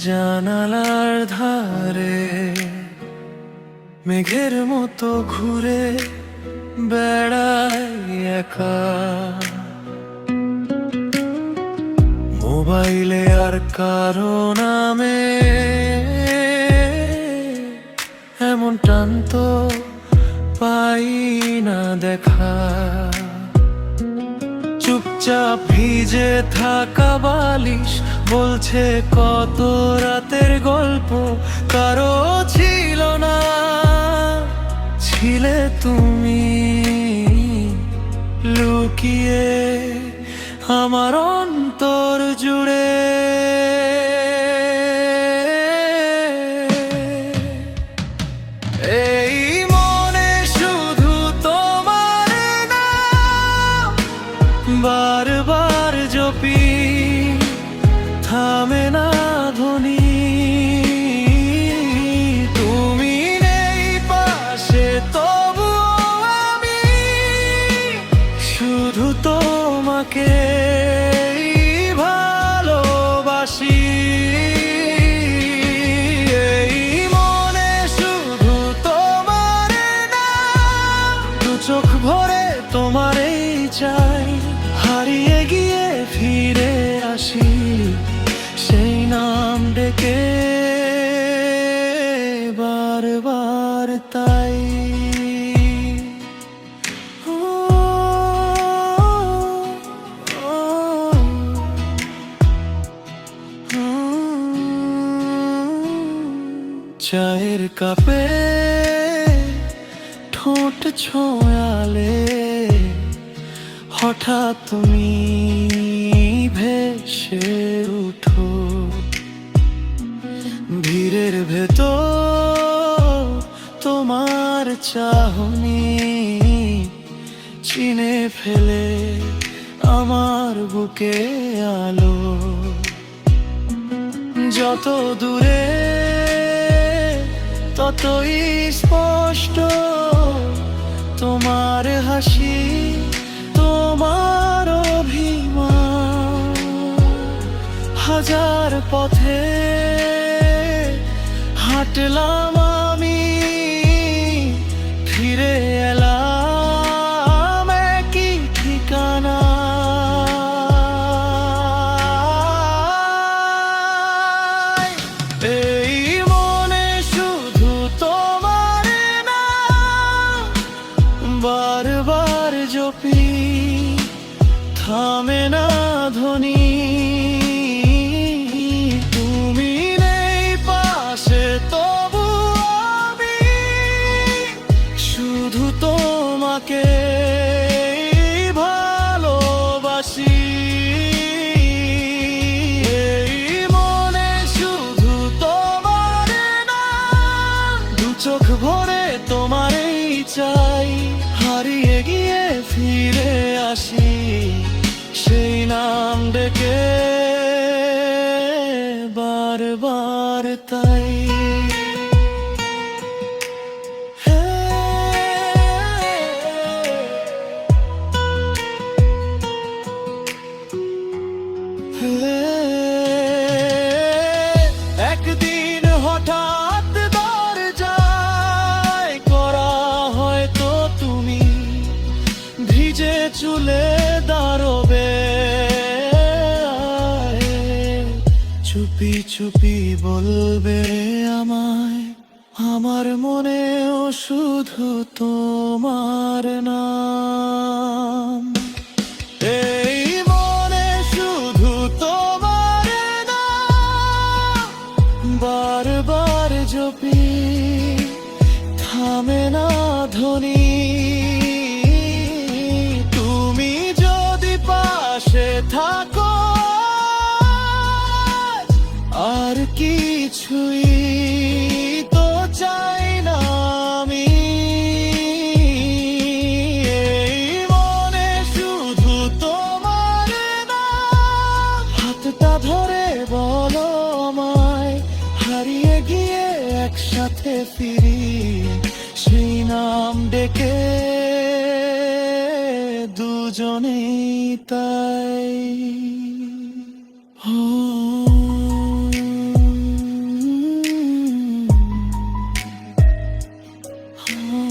জানালার ধারে মেঘের মতো ঘুরে বেড়াই একা। মোবাইলে আর কারো নামে এমন টান তো পাই না দেখা। চুপচাপ ভিজে থাকা বালিশ বলছে কত রাতের গল্প, কারো ছিল না, ছিলে তুমি লুকিয়ে আমার অন্তর জুড়ে। এই মনে শুধু তোমার নাম বারবার জপি, থামে না ধ্বনি। তুমি নেই পাশে তবুও আমি শুধু তোমাকে ভালোবাসি। এই মনে শুধু তোমার নাম, দু চোখ ভরে তোমারই চাই। হারিয়ে গিয়ে ফিরে আসি সেই নাম ডেকে বারবার তাই। চায়ের কাপে ঠোঁট ছোঁয়ালে হঠাৎ তুমি ভেসে উঠো। ভিড়ের ভেতর তোমার চাহনি চিনে ফেলে আমার বুকে আলো। যত দূরে ততই স্পষ্ট তোমার হাসি, তোমার অভিমান। হাজার পথে হাঁটলাম আমি, ফিরে এলাম একই ঠিকানা। এই মনে শুধু তোমার নাম বারবার জপি, থামে না ধ্বনি। তুমি নেই পাশে তবু আমি শুধু তোমাকে ভালোবাসি। এই মনে শুধু তোমার নাম, দু চোখ ভরে তোমারই চাই। হারিয়ে গিয়ে ফিরে আসি সেই নাম ডেকে বারবার তাই। একদিন হঠাৎ দরজায় করা হয়তো তুমি ভিজে চুলে দাঁড়বে। চুপি চুপি বলবে আমায়, আমার মনেও শুধু তোমার নাম। এই মনে শুধু তোমার নাম বারবার জপি, থামে না ধ্বনি। তুমি যদি পাশে থাকো আর কিছুই তো চাই না আমি। এই মনে শুধু তোমার নাম, হাতটা ধরে বলো আমায়, হারিয়ে গিয়ে একসাথে ফিরি সেই নাম ডেকে দুজনেই তাই। আ